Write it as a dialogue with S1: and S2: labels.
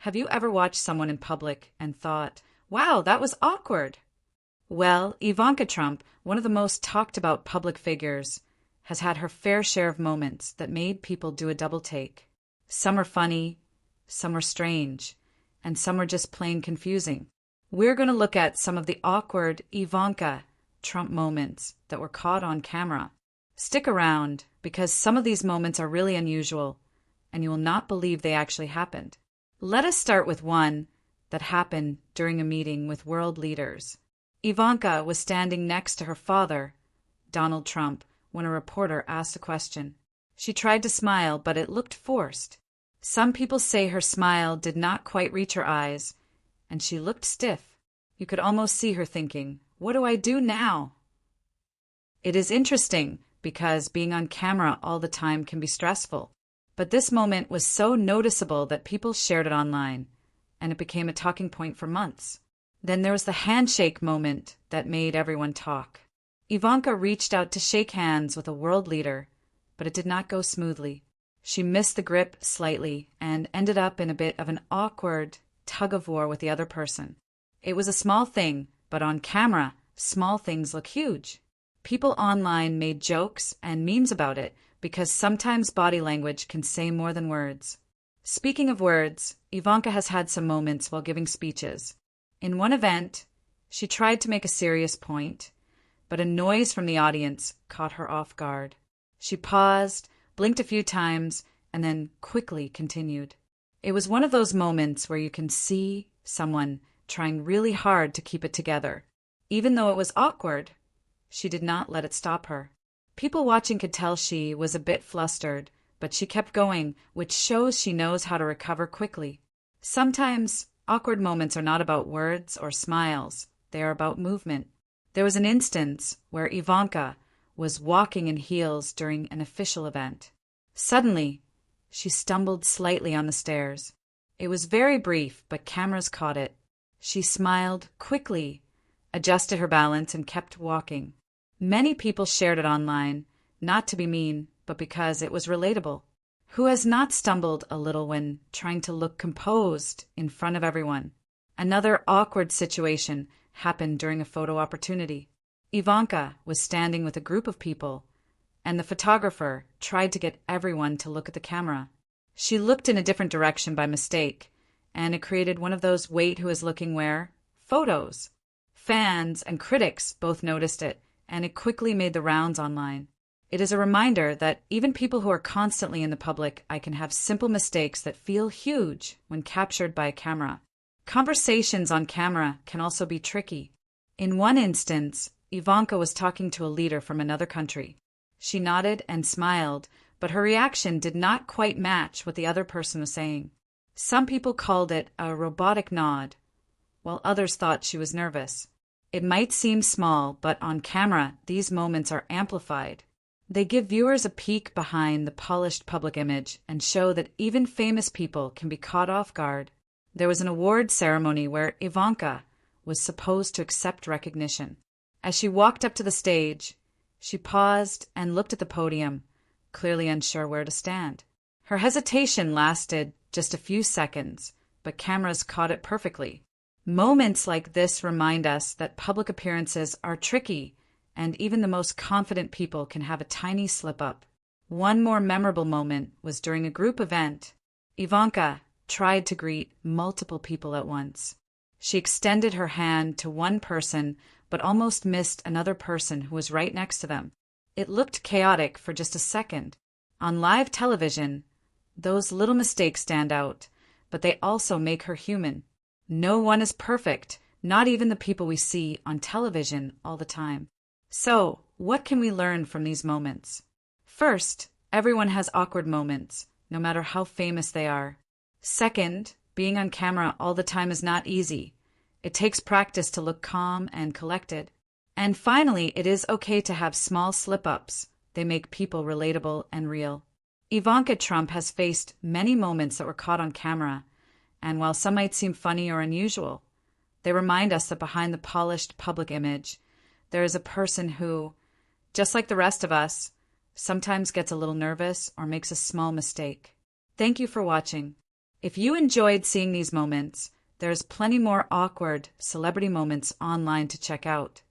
S1: Have you ever watched someone in public and thought, wow, that was awkward? Well, Ivanka Trump, one of the most talked about public figures, has had her fair share of moments that made people do a double take. Some were funny, some were strange, and some were just plain confusing. We're going to look at some of the awkward Ivanka Trump moments that were caught on camera. Stick around, because some of these moments are really unusual, and you will not believe they actually happened. Let us start with one that happened during a meeting with world leaders. Ivanka was standing next to her father, Donald Trump, when a reporter asked a question. She tried to smile, but it looked forced. Some people say her smile did not quite reach her eyes, and she looked stiff. You could almost see her thinking, what do I do now? It is interesting because being on camera all the time can be stressful. But this moment was so noticeable that people shared it online, and it became a talking point for months. Then there was the handshake moment that made everyone talk. Ivanka reached out to shake hands with a world leader, but it did not go smoothly. She missed the grip slightly and ended up in a bit of an awkward tug-of-war with the other person. It was a small thing, but on camera, small things look huge. People online made jokes and memes about it because sometimes body language can say more than words. Speaking of words, Ivanka has had some moments while giving speeches. In one event, she tried to make a serious point, but a noise from the audience caught her off guard. She paused, blinked a few times, and then quickly continued. It was one of those moments where you can see someone trying really hard to keep it together. Even though it was awkward, she did not let it stop her. People watching could tell she was a bit flustered, but she kept going, which shows she knows how to recover quickly. Sometimes awkward moments are not about words or smiles. They are about movement. There was an instance where Ivanka was walking in heels during an official event. Suddenly, she stumbled slightly on the stairs. It was very brief, but cameras caught it. She smiled quickly, adjusted her balance, and kept walking. Many people shared it online, not to be mean, but because it was relatable. Who has not stumbled a little when trying to look composed in front of everyone? Another awkward situation happened during a photo opportunity. Ivanka was standing with a group of people, and the photographer tried to get everyone to look at the camera. She looked in a different direction by mistake, and it created one of those wait who is looking where photos. Fans and critics both noticed it, and it quickly made the rounds online. It is a reminder that even people who are constantly in the public eye can have simple mistakes that feel huge when captured by a camera. Conversations on camera can also be tricky. In one instance, Ivanka was talking to a leader from another country. She nodded and smiled, but her reaction did not quite match what the other person was saying. Some people called it a robotic nod, while others thought she was nervous. It might seem small, but on camera, these moments are amplified. They give viewers a peek behind the polished public image and show that even famous people can be caught off guard. There was an award ceremony where Ivanka was supposed to accept recognition. As she walked up to the stage, she paused and looked at the podium, clearly unsure where to stand. Her hesitation lasted just a few seconds, but cameras caught it perfectly. Moments like this remind us that public appearances are tricky, and even the most confident people can have a tiny slip-up. One more memorable moment was during a group event. Ivanka tried to greet multiple people at once. She extended her hand to one person, but almost missed another person who was right next to them. It looked chaotic for just a second. On live television, those little mistakes stand out, but they also make her human. No one is perfect, not even the people we see on television all the time. So, what can we learn from these moments? First, everyone has awkward moments, no matter how famous they are. Second, being on camera all the time is not easy. It takes practice to look calm and collected. And finally, it is okay to have small slip-ups. They make people relatable and real. Ivanka Trump has faced many moments that were caught on camera, and while some might seem funny or unusual, they remind us that behind the polished public image, there is a person who, just like the rest of us, sometimes gets a little nervous or makes a small mistake. Thank you for watching. If you enjoyed seeing these moments, there's plenty more awkward celebrity moments online to check out.